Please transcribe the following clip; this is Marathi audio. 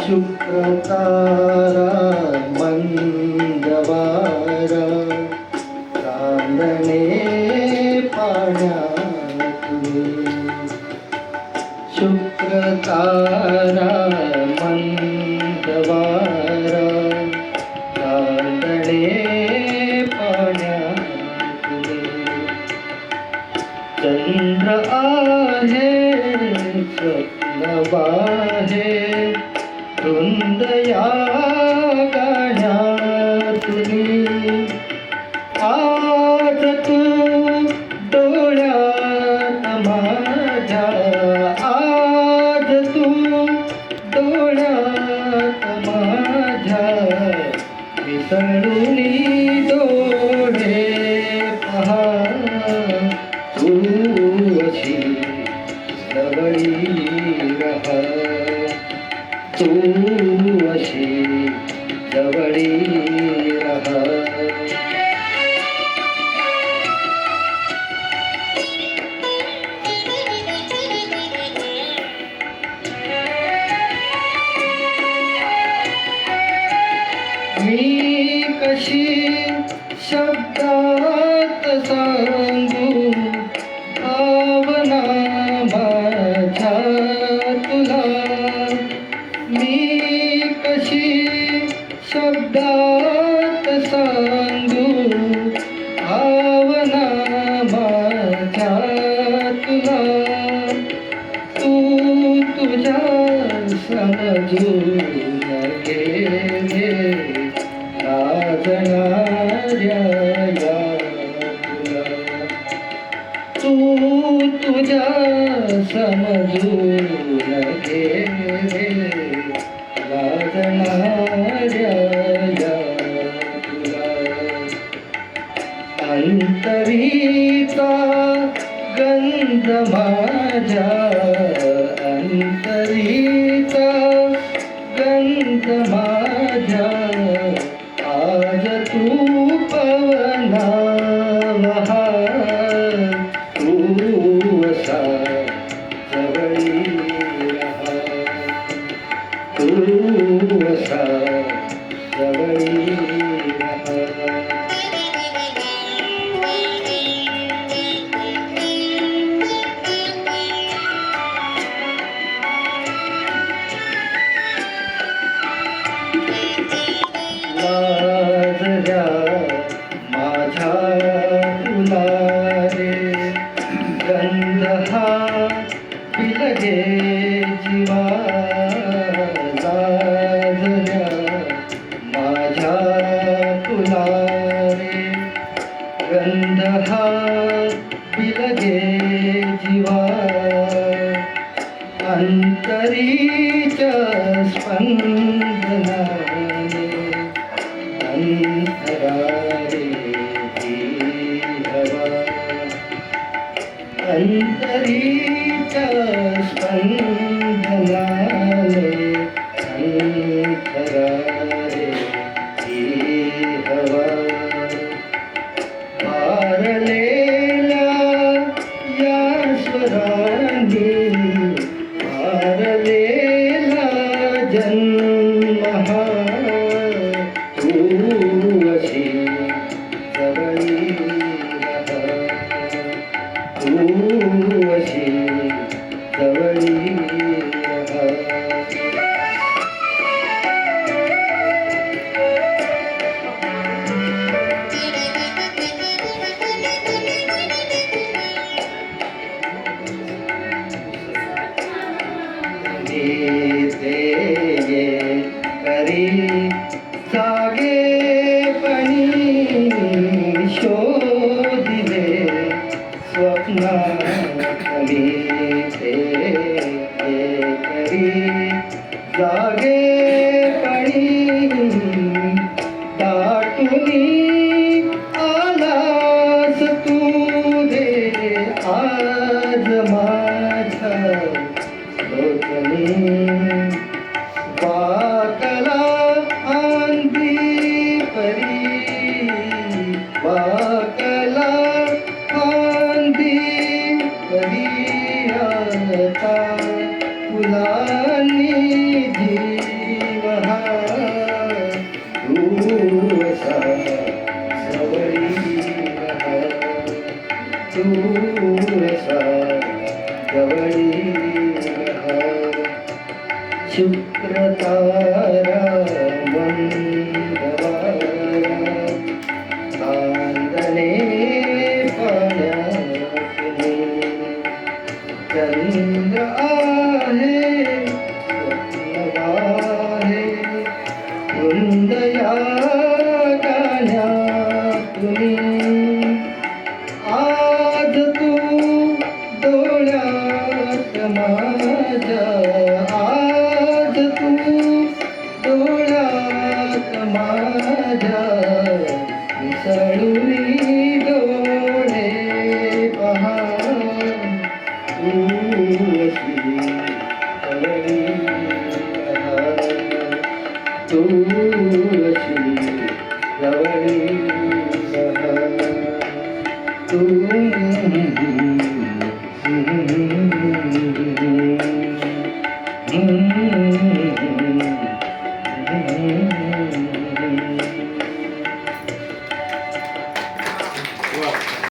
शुक्रतारा मंगळवारा चांदणे पाण्यातुनी शुक्रतारा मंगळवारा चांदणे पाण्यातुनी चंद्र आहे स्वप्नवाहे रुंद या गाण्यातुनी आज तू डोळ्यात माझ्या आज तू डोळ्यात माझ्या विसळुनी डोळे पहा तू अशी जवळी रहा तू अशी जवळी रहा मी कशी शब्दात सांगू भावना माझ्या तुला मी कशी शब्दात सांगू भावना माझ्या तुला तू तुझ्या समजून घे लाजणाऱ्या या तुला तू तुझ्या समजून घे लाजणाऱ्या या तुला अंतरीचा गंध माझ्या अंतरीचा गंध माझ्या आज तू पवना वहा तू असा जवळी रहा तू असा जवळी रहा लाजऱ्या माझ्या तुला रे गंध हा बिलगे जीवा लाजऱ्या माझ्या तुला रे गंध हा बिलगे जीवा अंतरीच्या स्पंदनाने अंतरारे ही हवा अंतरीच्या स्पंदनाने अंतरारे ही हवा पारलेल्या या स्वरांनी पारलेला जन्म हा तू अशी जवळी रहा तू अशी जवळी रहा करी जागेपणी शोधिले स्वप्नात मी ते करी जागेपणी दाटुनी आलास तू रे आज माझ्या लोचनी वाकला आंधी परी वाकला आंधी परी शुक्रतारा मंगळवारा चांदणे पाण्यातून चंद्र आहे स्वप्न आहे वृंद या गाण्यातून आज तू डोळ्यात माझ्या आज तू डोळ्यात माझ्या मिसळून डोळे पहा तू अशी जवळी राहा तू अशी जवळी राहा